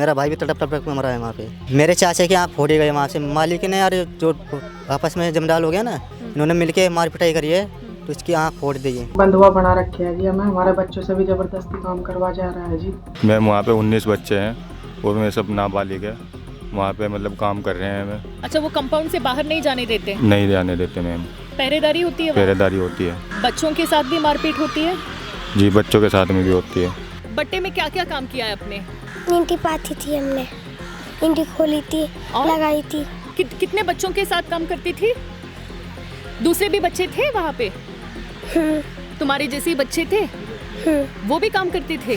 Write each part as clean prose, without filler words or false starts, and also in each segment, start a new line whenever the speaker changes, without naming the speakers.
मेरा भाई भी तड़प तड़प मरा है वहाँ पे। मेरे चाचा के यहाँ फोड़े गए वहाँ से, मालिक ने यार जो आपस में जमडाल हो गया ना, इन्होंने मिलके मार पिटाई करी है तो इसकी आँख फोड़ दी है।
बंधुआ बना रखे है जी हमें, हमारे बच्चों से भी जबरदस्ती काम करवा जा रहा है जी।
मैम वहाँ पे 19 बच्चे हैं और मैं सब नाबालिग है, वहाँ पे मतलब काम कर रहे हैं हमें।
अच्छा, वो कंपाउंड से बाहर नहीं जाने देते?
नहीं जाने देते मैम।
पहरेदारी होती है?
पहरेदारी होती है।
बच्चों के साथ भी मारपीट होती है?
जी, बच्चों के साथ में भी होती है।
बट्टे में क्या क्या काम किया है आपने?
ईंटी पाती थी हमने, ईंटी खोली थी, लगाई थी।
कितने बच्चों के साथ काम करती थी? दूसरे भी बच्चे थे वहाँ पे? तुम्हारे जैसे बच्चे थे? वो भी काम करते थे?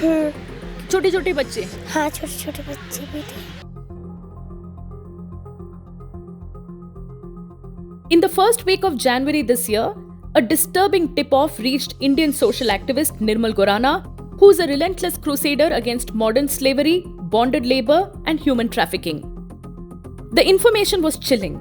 छोटे छोटे बच्चे?
हाँ, छोटे छोटे बच्चे भी थे।
In the first week of January this year, a disturbing tip-off reached Indian social activist Nirmal Gorana, who is a relentless crusader against modern slavery, bonded labor, and human trafficking. The information was chilling.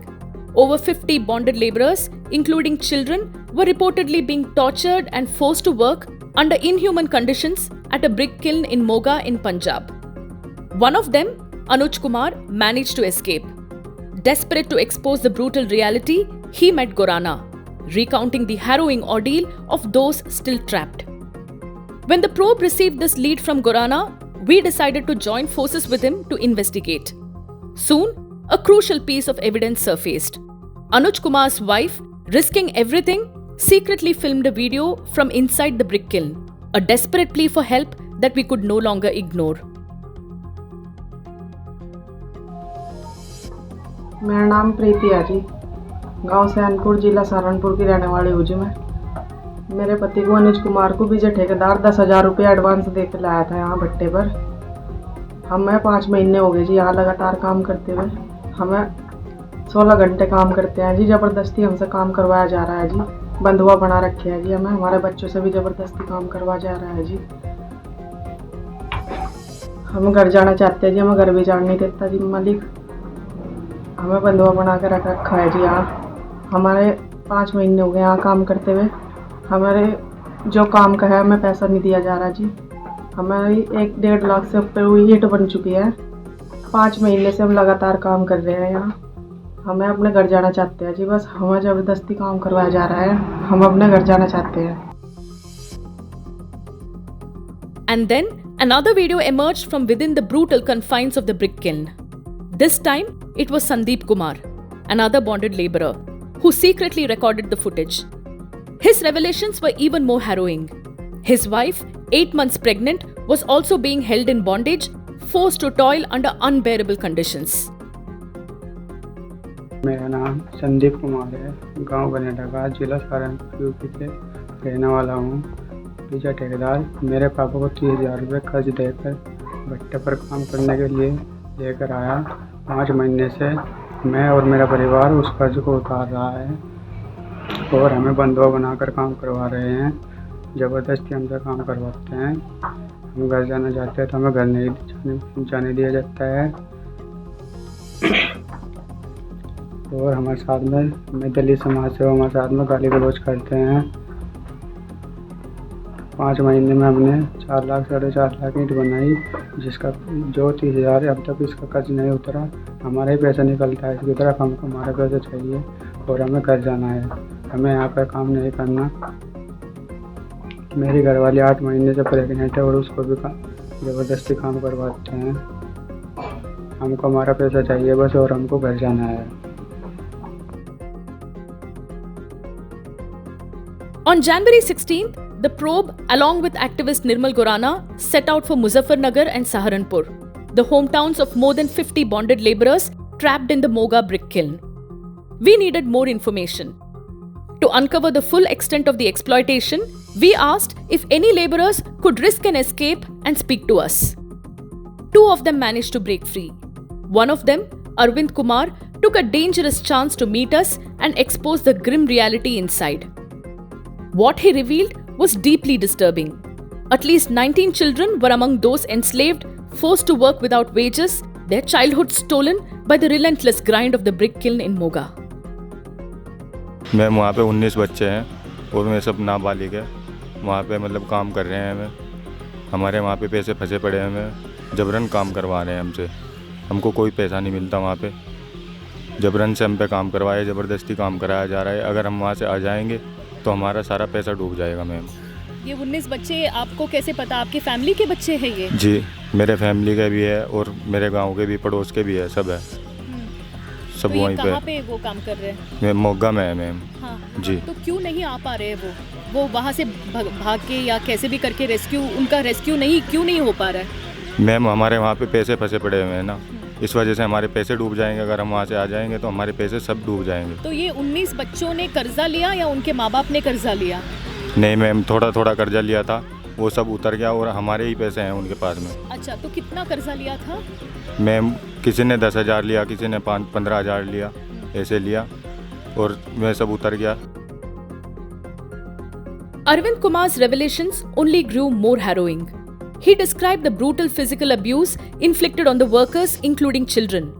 Over 50 bonded laborers, including children, were reportedly being tortured and forced to work under inhuman conditions at a brick kiln in Moga in Punjab. One of them, Anuj Kumar, managed to escape. Desperate to expose the brutal reality, he met Gorana, recounting the harrowing ordeal of those still trapped. When the probe received this lead from Gorana, we decided to join forces with him to investigate. Soon, a crucial piece of evidence surfaced. Anuj Kumar's wife, risking everything, secretly filmed a video from inside the brick kiln, a desperate plea for help that we could no longer ignore.
मेरा नाम प्रीति है जी, गांव सैनपुर, जिला सहारनपुर की रहने वाली हूँ जी मैं। मेरे पति को अनुज कुमार को विजय ठेकेदार 10,000 रुपये एडवांस दे के लाया था यहाँ भट्टे पर। हमें 5 महीने हो गए जी यहाँ लगातार काम करते हुए। हमें 16 घंटे काम करते हैं जी, ज़बरदस्ती हमसे काम करवाया जा रहा है जी। बंधुआ बना रखे है जी हमें, हमारे बच्चों से भी ज़बरदस्ती काम करवाया जा रहा है जी। हम घर जाना चाहते हैं जी, हमें घर भी जाने नहीं देता जी मालिक। हमें बंधुआ बना कर रख रखा है जी यहाँ। हमारे 5 महीने हो गए यहाँ काम करते हुए। हमारे जो काम का है हमें पैसा नहीं दिया जा रहा जी। हमारी 1-1.5 लाख से ऊपर हुई हिट बन चुकी है। 5 महीने से हम लगातार काम कर रहे हैं यहाँ। हमें अपने घर जाना चाहते हैं जी, बस हमें ज़बरदस्ती काम करवाया जा रहा है। हम अपने घर जाना चाहते हैं।
And then another video emerged from within the brutal confines of the brick kiln. This time, it was Sandeep Kumar, another bonded laborer, who secretly recorded the footage. His revelations were even more harrowing. His wife, 8 months pregnant, was also being held in bondage, forced to toil under unbearable conditions.
मेरा नाम संदीप कुमार है, गांव गनेडा, जिला Saharanpur UP से रहने वाला हूँ। विजय ठेकेदार मेरे पापा को 30,000 रुपये कर्ज देकर भट्टे पर काम करने के लिए लेकर आया। 5 महीने से मैं और मेरा परिवार उस कर्ज को उतार रहा है और हमें बंधुआ बनाकर काम करवा रहे हैं। ज़बरदस्ती हमसे काम करवाते हैं। हम घर जाना चाहते हैं तो हमें घर नहीं जाने दिया जाता है और हमारे साथ में दलित समाज से हमारे साथ में गाली गलौज करते हैं। 5 महीने में हमने 4 लाख 4.5 लाख ईंट बनाई, जिसका जो 30,000 अब तक इसका कर्ज नहीं उतरा। हमारा ही पैसा निकलता है इसकी तरफ, हमको हमारा पैसा चाहिए और हमें घर जाना है। हमें यहाँ पर काम नहीं करना। मेरी घरवाली 8 महीने से प्रेग्नेंट है और उसको भी ज़बरदस्ती काम करवाते हैं। हमको हमारा पैसा चाहिए बस और हमको घर जाना है।
On January 16th, the probe, along with activist Nirmal Gorana, set out for Muzaffarnagar and Saharanpur, the hometowns of more than 50 bonded laborers trapped in the Moga brick kiln. We needed more information. To uncover the full extent of the exploitation, we asked if any laborers could risk an escape and speak to us. 2 of them managed to break free. One of them, Arvind Kumar, took a dangerous chance to meet us and expose the grim reality inside. What he revealed was deeply disturbing. At least 19 children were among those enslaved, forced to work without wages, their childhood stolen by the relentless grind of the brick kiln in Moga.
Ma'am वहाँ पे 19 बच्चे हैं और मैं सब नाबालिग है, वहाँ पे मतलब काम कर रहे हैं। हमें हमारे वहाँ पे पैसे फंसे पड़े हैं। हमें जबरन काम करवा रहे हैं हमसे। हमको कोई पैसा नहीं मिलता वहाँ पे, जबरन से हम पे काम करवाए, ज़बरदस्ती काम कराया जा रहा है। अगर हम वहाँ से आ जाएंगे तो हमारा सारा पैसा डूब जाएगा मैम।
ये 19 बच्चे आपको कैसे पता? आपके फैमिली के बच्चे हैं ये?
जी, मेरे फैमिली के भी है और मेरे गांव के भी, पड़ोस के भी है, सब है, सब
तो ये
वहीं
कहाँ पे वो काम कर रहे हैं?
मैं मोगा में है मैम।
हाँ।
जी।
तो क्यों नहीं आ पा रहे हैं वो वहाँ से भाग के या कैसे भी करके उनका रेस्क्यू क्यों नहीं हो पा रहा है?
मैम हमारे वहाँ पे पैसे फंसे पड़े हुए हैं ना, इस वजह से हमारे पैसे डूब जाएंगे। अगर हम वहाँ से आ जाएंगे तो हमारे पैसे सब डूब जाएंगे।
तो ये 19 बच्चों ने कर्जा लिया या उनके माँ बाप ने कर्जा लिया?
नहीं मैम, थोड़ा थोड़ा कर्जा लिया था, वो सब उतर गया और हमारे ही पैसे हैं उनके पास में।
अच्छा, तो कितना कर्जा लिया था?
मैम किसी ने 10,000 लिया, किसी ने 15,000 लिया, ऐसे लिया और मैं सब उतर गया।
Arvind Kumar's revelations only grew more harrowing. He described the brutal physical abuse inflicted on the workers, including children.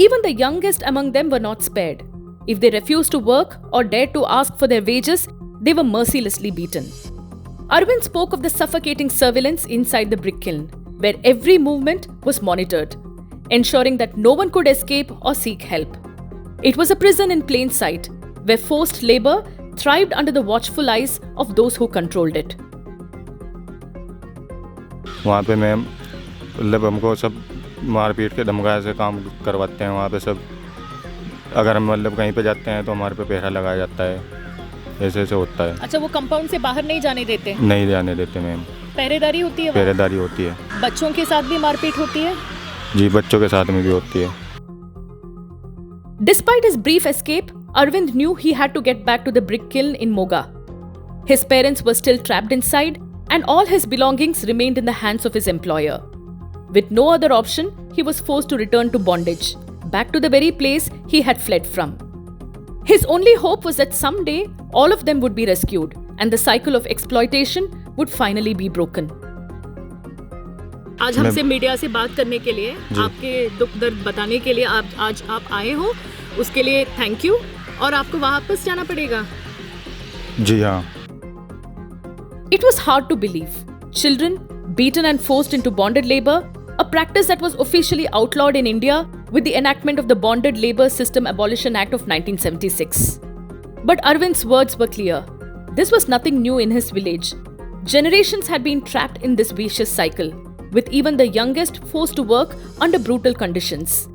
Even the youngest among them were not spared. If they refused to work or dared to ask for their wages, they were mercilessly beaten. Arvind spoke of the suffocating surveillance inside the brick kiln, where every movement was monitored, ensuring that no one could escape or seek help. It was a prison in plain sight, where forced labor thrived under the watchful eyes of those who controlled it.
वहाँ पे ma'am मतलब हमको सब मार पीट के धमकाया से काम करवाते हैं वहाँ पे सब। अगर हम मतलब कहीं पे जाते हैं तो हमारे पे पहरा लगाया जाता है, ऐसे ऐसे होता है।
अच्छा, वो कंपाउंड से बाहर नहीं जाने देते?
नहीं जाने देते मैम।
पहरेदारी होती है?
पहरेदारी होती है।
बच्चों के साथ भी मारपीट होती है?
जी, बच्चों के साथ में भी होती है।
Despite his brief escape, Arvind knew he had to get back to the brick kiln in Moga. His parents were still trapped inside, and all his belongings remained in the hands of his employer. With no other option, he was forced to return to bondage, back to the very place he had fled from. His only hope was that someday all of them would be rescued, and the cycle of exploitation would finally be broken. आज हमसे media से बात करने के लिए, आपके दुख दर्द बताने के लिए आज आप आए हो, उसके लिए थैंक यू। और आपको वापस जाना पड़ेगा?
जी हाँ।
It was hard to believe. Children beaten and forced into bonded labor, a practice that was officially outlawed in India with the enactment of the Bonded Labor System Abolition Act of 1976. But Arvind's words were clear. This was nothing new in his village. Generations had been trapped in this vicious cycle, with even the youngest forced to work under brutal conditions.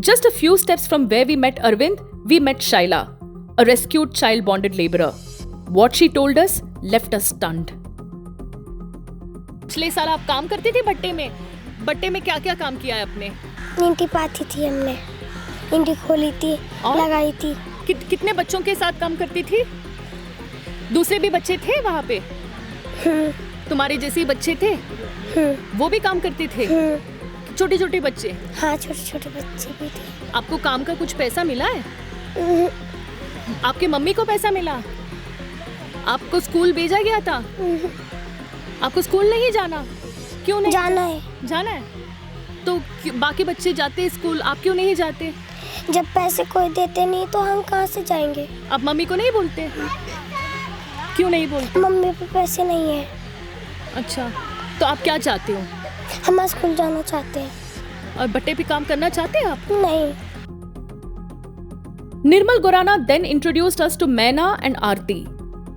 Just a few steps from where we met Arvind, we met Shaila, a rescued child bonded laborer. What she told us left us stunned. पिछले साल आप काम करती थी भट्टे में? भट्टे में क्या क्या काम किया है आपने?
नींटी पाती थी हमने, नींटी खोली थी, लगाई थी।
कितने बच्चों के साथ काम करती थी? दूसरे भी बच्चे थे वहाँ पे? तुम्हारे जैसे बच्चे थे? वो भी काम करते थे? छोटे छोटे बच्चे?
हाँ, छोटे छोटे बच्चे भी थे।
आपको काम का कुछ पैसा मिला है? आपके मम्मी को पैसा मिला? आपको स्कूल भेजा गया था? आपको स्कूल नहीं जाना? क्यों नहीं
जाना है?
जाना है तो बाकी बच्चे जाते हैं स्कूल, आप क्यों नहीं जाते?
जब पैसे कोई देते नहीं तो हम कहाँ से जाएंगे?
आप मम्मी को नहीं बोलते? क्यों नहीं बोलते?
मम्मी पे पैसे नहीं है।
अच्छा, तो आप क्या चाहते हो?
हम स्कूल जाना चाहते हैं।
और भट्टे पे काम करना चाहते हैं आप?
नहीं।
Nirmal Gorana then introduced us to Maina and Aarti,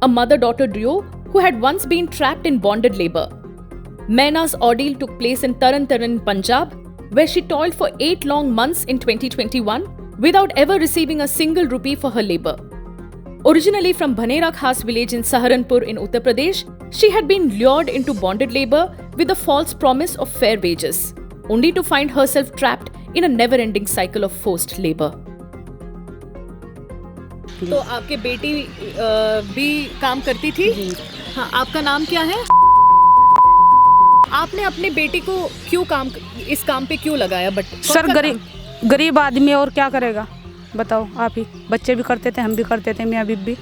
a mother-daughter duo who had once been trapped in bonded labor. Maina's ordeal took place in Taran Taran, Punjab, where she toiled for 8 long months in 2021 without ever receiving a single rupee for her labor. Originally from Bhanera Khas village in Saharanpur in Uttar Pradesh, she had been lured into bonded labor with a false promise of fair wages, only to find herself trapped in a never-ending cycle of forced labor. तो आपके बेटी भी काम करती थी? हाँ, आपका नाम क्या है? आपने अपने बेटी को क्यों इस काम पे क्यों लगाया? बट
सर गरीब आदमी और क्या करेगा बताओ आप ही। बच्चे भी करते थे, हम भी करते थे, मियाँ बीबी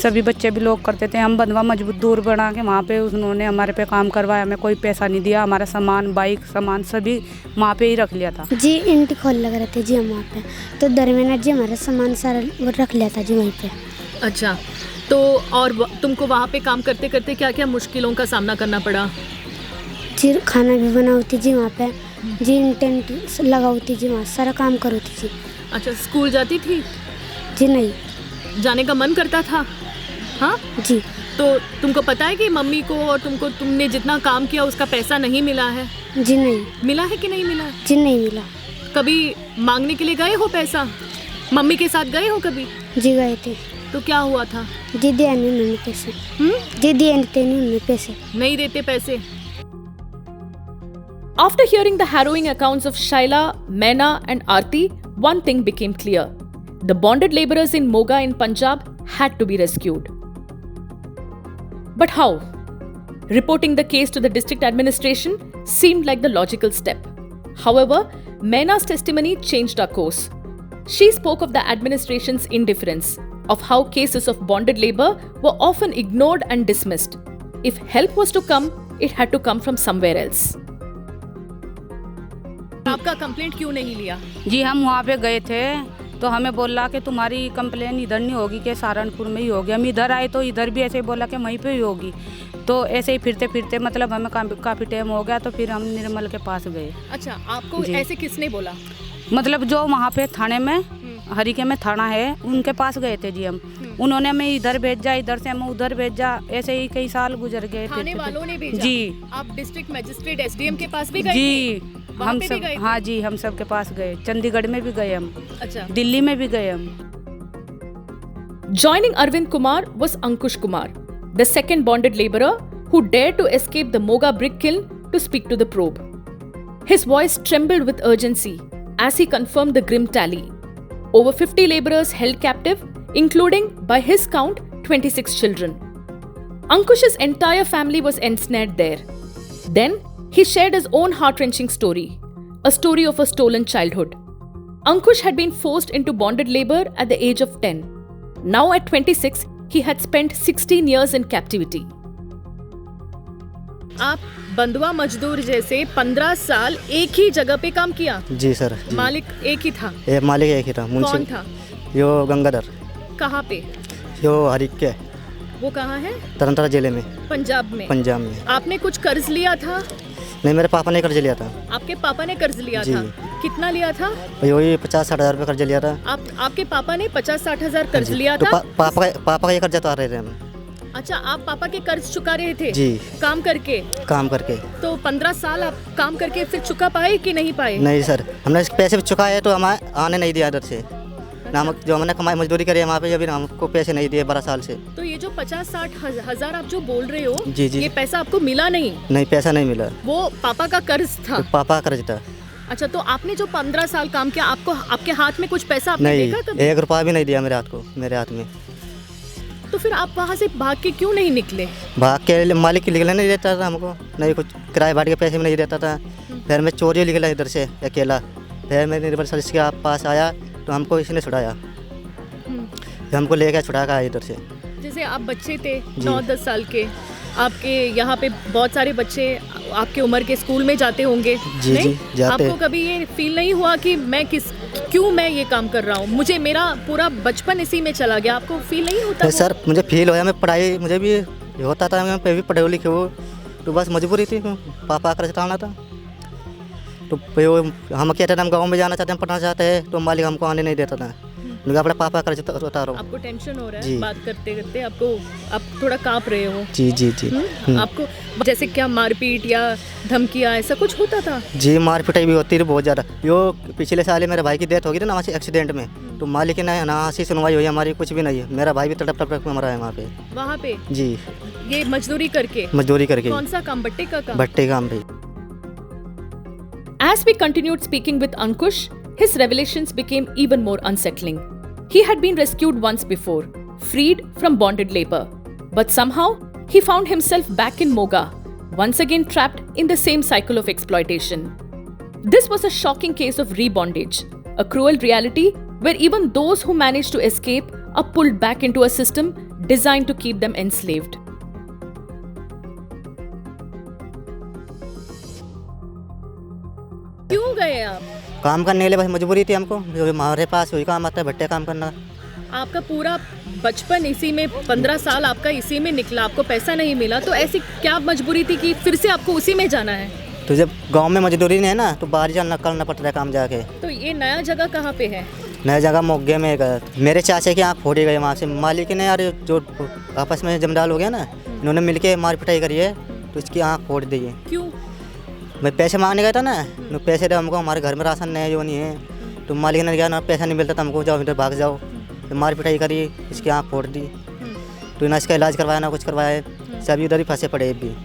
सभी बच्चे भी लोग करते थे। हम बंधवा मजदूर बना के वहाँ पे उन्होंने हमारे पे काम करवाया, हमें कोई पैसा नहीं दिया। हमारा सामान, बाइक सामान सभी वहाँ पे ही रख लिया था
जी। इंटी खोल लग रहे थे जी हम वहाँ पे, तो दरमियाना जी हमारा सामान सारा रख लिया था जी वहीं पे।
अच्छा, तो और तुमको वहाँ पे काम करते करते क्या क्या मुश्किलों का सामना करना पड़ा?
जी खाना भी बनाती जी वहाँ पे जी टेंट लगाती जी वहाँ सारा काम करती जी।
अच्छा, स्कूल जाती थी?
जी नहीं।
जाने का मन करता था? हाँ
जी।
तो तुमको पता है कि मम्मी को और तुमने जितना काम किया उसका पैसा नहीं मिला है?
जी नहीं।
मिला है कि नहीं मिला?
जी नहीं मिला।
कभी मांगने के लिए गए हो पैसा? मम्मी के साथ गए हो कभी?
जी गए थे।
तो क्या हुआ था?
जी दिया नहीं उन्होंने पैसे। जी दिए नहीं उन्होंने पैसे।
नहीं देते पैसे। After hearing the harrowing accounts of Shaila, Maina and Aarti, one thing became clear. The bonded laborers in Moga in Punjab had to be rescued. But how? Reporting the case to the district administration seemed like the logical step. However, Maina's testimony changed our course. She spoke of the administration's indifference, of how cases of bonded labor were often ignored and dismissed. If help was to come, it had to come from somewhere else. आपका complaint क्यों नहीं लिया?
जी हम वहाँ पे गए थे तो हमें बोला कि तुम्हारी कंप्लेन इधर नहीं होगी कि सहारनपुर में ही होगी। हम इधर आए तो इधर भी ऐसे ही बोला कि वहीं पे ही होगी। तो ऐसे ही फिरते फिरते मतलब हमें काफ़ी टाइम हो गया तो फिर हम निर्मल के पास गए।
अच्छा, आपको ऐसे किसने बोला?
मतलब जो वहाँ पे थाने में हरिके में थाना है उनके पास गए थे जी हम। उन्होंने हमें इधर भेजा, इधर से हमें उधर भेजा, ऐसे ही कई साल गुजर गए थे।
थाने वालों ने भेजा?
जी।
आप डिस्ट्रिक्ट मजिस्ट्रेट एसडीएम के पास भी गए
जी
थे?
हम सब, हाँ जी हम सब के पास गए। चंडीगढ़ में भी गए हम।
अच्छा,
दिल्ली में भी गए हम।
Joining Arvind Kumar was Ankush Kumar, the second bonded laborer who dared to escape the Moga brick kiln to speak to the probe. His voice trembled with urgency as he confirmed the grim tally. Over 50 laborers held captive, including, by his count, 26 children. Ankush's entire family was ensnared there. Then, he shared his own heart-wrenching story, a story of a stolen childhood. Ankush had been forced into bonded labor at the age of 10. Now at 26, he had spent 16 years in captivity. आप बंधुआ मजदूर जैसे 15 साल एक ही जगह पे काम किया?
जी सर। जी।
मालिक एक ही था?
मालिक एक ही था।
कौन था?
यो गंगाधर।
कहाँ पे?
यो हरिके।
वो कहाँ है?
तरनतारा जिले में।
पंजाब में?
पंजाब में।
आपने कुछ कर्ज लिया था?
नहीं, मेरे पापा ने कर्ज लिया था।
आपके पापा ने कर्ज लिया
जी।
था? कितना लिया था?
वही 50-60 हज़ार रुपये कर्ज लिया था।
आपके पापा ने 50-60 हज़ार कर्ज लिया
तो
था?
पापा का ये कर्जा तो आ रहे थे हम।
अच्छा, आप पापा के कर्ज चुका रहे थे?
जी।
काम करके? तो 15 साल आप काम करके फिर चुका पाए कि नहीं पाए?
नहीं सर, हमने पैसे चुकाए तो हमें आने नहीं दिया इधर से। ना जो हमने कमाई मजदूरी करी है वहाँ पे, अभी हमको पैसे नहीं दिए 12 साल से।
तो ये जो 50-60 हज़ार आप जो बोल रहे हो,
जी जी,
ये पैसा आपको मिला नहीं?
नहीं, पैसा नहीं मिला।
वो पापा का कर्ज था?
तो पापा का कर्ज था।
अच्छा, तो आपने जो 15 साल काम किया, आपके हाथ में कुछ पैसा आपने
नहीं,
देखा कभी?
1 रुपया भी नहीं दिया मेरे हाथ में।
तो फिर आप वहाँ से भाग के क्यों नहीं निकले?
भाग के मालिक निकलने नहीं देता था हमको, नहीं कुछ किराए भाड़े के पैसे भी नहीं देता था। फिर मैं चोरी निकला इधर से अकेला। फिर मैं निर्मल सर के पास आया तो हमको इसने छुड़ाया, फिर हमको लेकर छुड़ा कर इधर से।
जैसे आप बच्चे थे 9-10 साल के, आपके यहाँ पे बहुत सारे बच्चे आपके उम्र के स्कूल में जाते होंगे?
जी
नहीं?
जी जाते।
आपको कभी ये फील नहीं हुआ कि क्यों मैं ये काम कर रहा हूँ, मुझे मेरा पूरा बचपन इसी में चला गया? आपको फील नहीं होता?
सर मुझे फील होया, मैं पढ़ाई मुझे भी होता था, मैं भी पढ़े लिखे हो, तो बस मजबूरी थी, पापा का चलाना था। तो हम कहते थे हम गाँव में जाना चाहते हैं, पढ़ना चाहते हैं, तो मालिक हमको आने नहीं देता था। अपने पापा का उतारो।
आपको टेंशन हो रहा है बात करते करते? आप थोड़ा कांप रहे हो?
जी जी जी।
आपको जैसे क्या मारपीट या धमकियाँ ऐसा कुछ होता था?
जी, मारपीटाई भी होती थी बहुत ज़्यादा। यो पिछले साल मेरे भाई की डेथ हो गई थी ना, वहाँ से एक्सीडेंट में, तो मालिक ने ना सी सुनवाई हुई, हमारी कुछ भी नहीं है। मेरा भाई भी तड़प मरा है वहाँ पे। जी,
ये मजदूरी करके? कौन सा काम? भट्टे का काम?
भट्टे काम भी।
As we continued speaking with Ankush, his revelations became even more unsettling. He had been rescued once before, freed from bonded labor. But somehow, he found himself back in Moga, once again trapped in the same cycle of exploitation. This was a shocking case of rebondage, a cruel reality where even those who manage to escape are pulled back into a system designed to keep them enslaved. क्यों गए आप?
काम करने के लिए बस मजबूरी थी हमको, जो हमारे पास वही काम आता है, भट्टे काम करना।
आपका पूरा बचपन इसी में 15 साल आपका इसी में निकला, आपको पैसा नहीं मिला, तो ऐसी क्या मजबूरी थी कि फिर से आपको उसी में जाना है?
तो जब गांव में मजदूरी नहीं है ना तो बाहर जाना करना पड़ता है काम जाके।
तो ये नया जगह कहाँ पे है?
नया जगह मोगे में मेरे चाचा की आँख फोड़ी गई वहाँ से। मालिक ने यार जो आपस में जमदाल हो गया ना, इन्होंने मिलके मार पिटाई करी है तो इसकी आँख फोड़ दी है।
क्यों?
मैं पैसे मांगने गया था ना, तो पैसे दे हमको, हमारे घर में राशन नहीं है जो नहीं है। तो मालिक ने कहा ना पैसा नहीं मिलता तो हमको जाओ इधर भाग जाओ। तो मार पिटाई करी, इसकी आँख फोड़ दी। तो ना इसका इलाज करवाया ना कुछ करवाया, सभी उधर ही फंसे पड़े भी।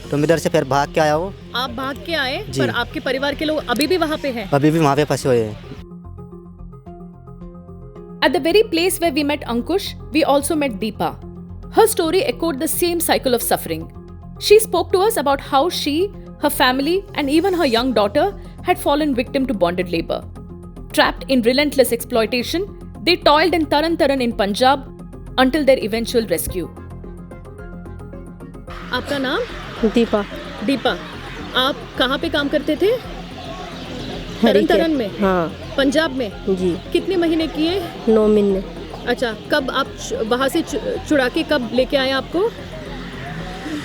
तो मैं इधर से फिर भाग के आया हूँ।
आप भाग के आए
जी।
पर आपके परिवार के लोग अभी भी वहाँ पे हैं?
अभी भी वहाँ पे फंसे हुए हैं।
At the very place where we met Ankush, we also met Deepa. Her story echoed the same cycle of suffering. She spoke to us about how she, her family, and even her young daughter had fallen victim to bonded labor. Trapped in relentless exploitation, they toiled in Taran Taran in Punjab until their eventual rescue. आपका नाम?
दीपा।
दीपा, आप कहाँ पे काम करते थे? तरन तारण में?
हाँ
पंजाब में?
जी।
कितने महीने किए?
9 महीने।
अच्छा, कब आप वहाँ से छुड़ा के कब लेके आए आपको?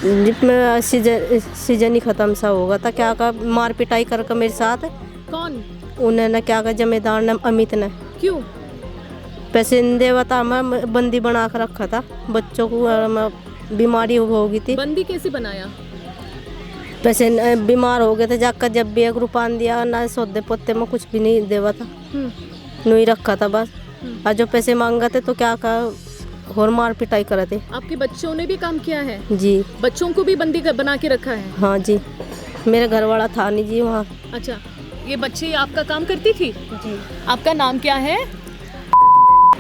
जब मेरा सीजन ही ख़त्म सा होगा था, क्या का मार पिटाई करके मेरे साथ।
कौन?
उन्होंने क्या का जमींदार ने, अमित ने।
क्यों?
पैसे नहीं देवा था, मैं बंदी बना कर रखा था। बच्चों को बीमारी हो गई थी।
बंदी कैसे बनाया?
पैसे बीमार हो गए थे, जाकर जब भी 1 रुपया दिया ना, सौदे पोते में कुछ भी नहीं देवा था, नहीं रखा था बस। और जो पैसे मांगा थे तो क्या का और मार पिटाई करे थे।
आपके बच्चों ने भी काम किया है?
जी।
बच्चों को भी बंदी बना के रखा है?
हाँ जी, मेरे घर वाला था नहीं जी वहाँ।
अच्छा, ये बच्चे आपका काम करती थी?
जी।
आपका नाम क्या है?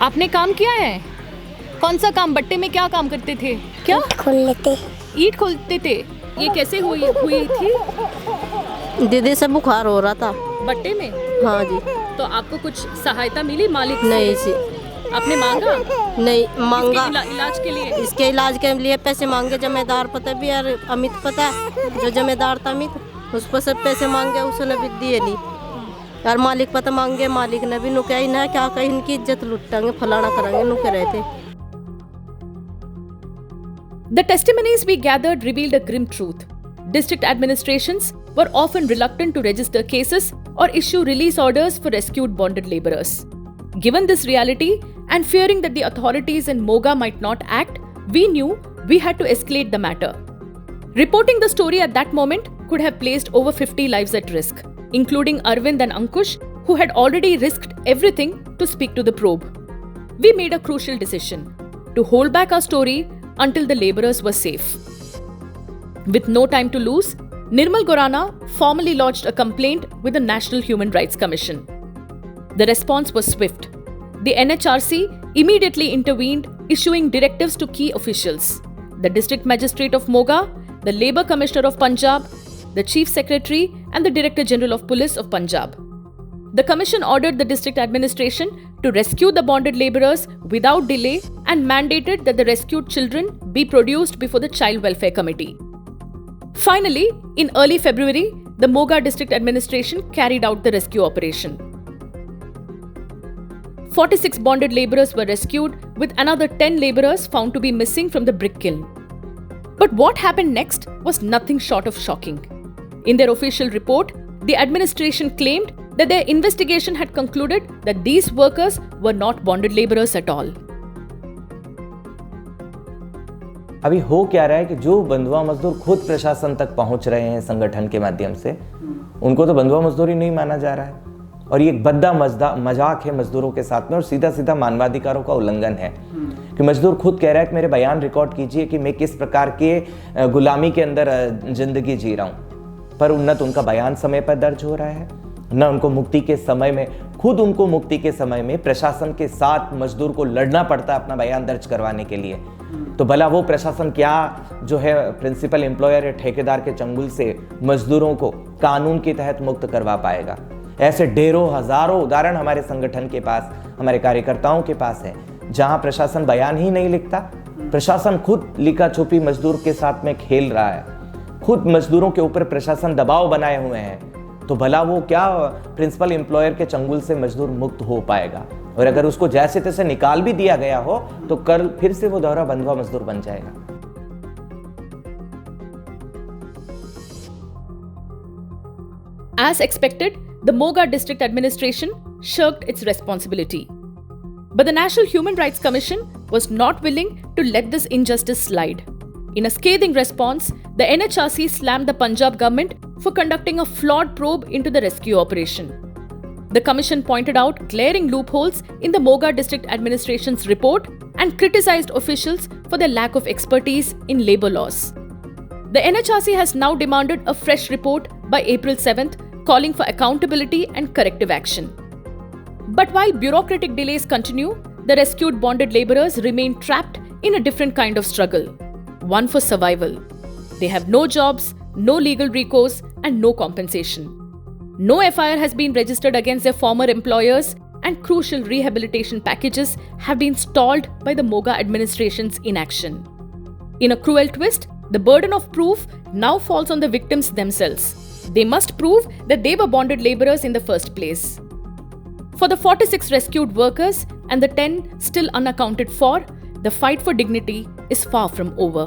आपने काम किया है? कौन सा काम? बट्टे में क्या काम करते थे? क्या
खोल लेते?
ईंट खोलते थे। ये कैसे हुई थी?
दीदी से बुखार हो रहा था
बट्टे में।
हाँ जी।
तो आपको कुछ सहायता मिली मालिक से?
नहीं जी।
आपने मांगा?
नहीं मांगा।
इलाज के लिए?
इसके इलाज के लिए पैसे मांगे। जमींदार पता भी यार, अमित पता है जो जमींदार था अमित, उस पर सब पैसे मांगे, उसने भी दिए नहीं यार। मालिक पता मांगे, मालिक ने भी नुका ही ना, क्या कहीं इनकी इज्जत लुटाएंगे, फलाना करेंगे, नुके रहे थे।
The testimonies we gathered revealed a grim truth. District administrations were often reluctant to register cases or issue release orders for rescued bonded laborers. Given this reality and fearing that the authorities in Moga might not act, we knew we had to escalate the matter. Reporting the story at that moment could have placed over 50 lives at risk, including Arvind and Ankush, who had already risked everything to speak to the probe. We made a crucial decision to hold back our story until the laborers were safe. With no time to lose, Nirmal Gorana formally lodged a complaint with the National Human Rights Commission. The response was swift. The NHRC immediately intervened, issuing directives to key officials: the District Magistrate of Moga, the Labour Commissioner of Punjab, the Chief Secretary, and the Director General of Police of Punjab. The commission ordered the district administration to rescue the bonded laborers without delay and mandated that the rescued children be produced before the Child Welfare Committee. Finally, in early February, the Moga district administration carried out the rescue operation. 46 bonded laborers were rescued, with another 10 laborers found to be missing from the brick kiln. But what happened next was nothing short of shocking. In their official report, the administration claimed that their investigation had concluded that these workers were not bonded laborers at all.
अभी हो क्या रहा है कि जो बंधुआ मजदूर खुद प्रशासन तक पहुंच रहे हैं संगठन के माध्यम से, उनको तो बंधुआ मजदूर ही नहीं माना जा रहा है। और ये एक बद्दा मजाक है मजदूरों के साथ में, और सीधा सीधा मानवाधिकारों का उल्लंघन है कि मजदूर खुद कह रहा है कि मेरे बयान रिकॉर्ड कीजिए कि मैं किस प्रकार के गुलामी के अंदर जिंदगी जी रहा हूँ, पर न तो उनका बयान समय पर दर्ज हो रहा है, न उनको मुक्ति के समय में, खुद उनको मुक्ति के समय में प्रशासन के साथ मजदूर को लड़ना पड़ता है अपना बयान दर्ज करवाने के लिए। तो भला वो प्रशासन क्या जो है प्रिंसिपल एम्प्लॉयर या ठेकेदार के चंगुल से मजदूरों को कानून के तहत मुक्त करवा पाएगा? ऐसे ढेरों हजारों उदाहरण हमारे संगठन के पास, हमारे कार्यकर्ताओं के पास है, जहां प्रशासन बयान ही नहीं लिखता, प्रशासन खुद लिखा छुपी मजदूर के साथ में खेल रहा है, खुद मजदूरों के ऊपर प्रशासन दबाव बनाए हुए हैं। तो भला वो क्या प्रिंसिपल एम्प्लॉयर के चंगुल से मजदूर मुक्त हो पाएगा? और अगर उसको जैसे तैसे निकाल भी दिया गया हो तो कल फिर से वो दोहरा बंधुआ मजदूर बन जाएगा।
As expected, the Moga district administration shirked its responsibility. But the National Human Rights Commission was not willing to let this injustice slide. In a scathing response, the NHRC slammed the Punjab government for conducting a flawed probe into the rescue operation. The commission pointed out glaring loopholes in the Moga district administration's report and criticized officials for their lack of expertise in labour laws. The NHRC has now demanded a fresh report by April 7th, calling for accountability and corrective action. But while bureaucratic delays continue, the rescued bonded labourers remain trapped in a different kind of struggle, one for survival. They have no jobs, no legal recourse, and no compensation. No FIR has been registered against their former employers, and crucial rehabilitation packages have been stalled by the Moga administration's inaction. In a cruel twist, the burden of proof now falls on the victims themselves. They must prove that they were bonded labourers in the first place. For the 46 rescued workers and the 10 still unaccounted for, the fight for dignity is far from over.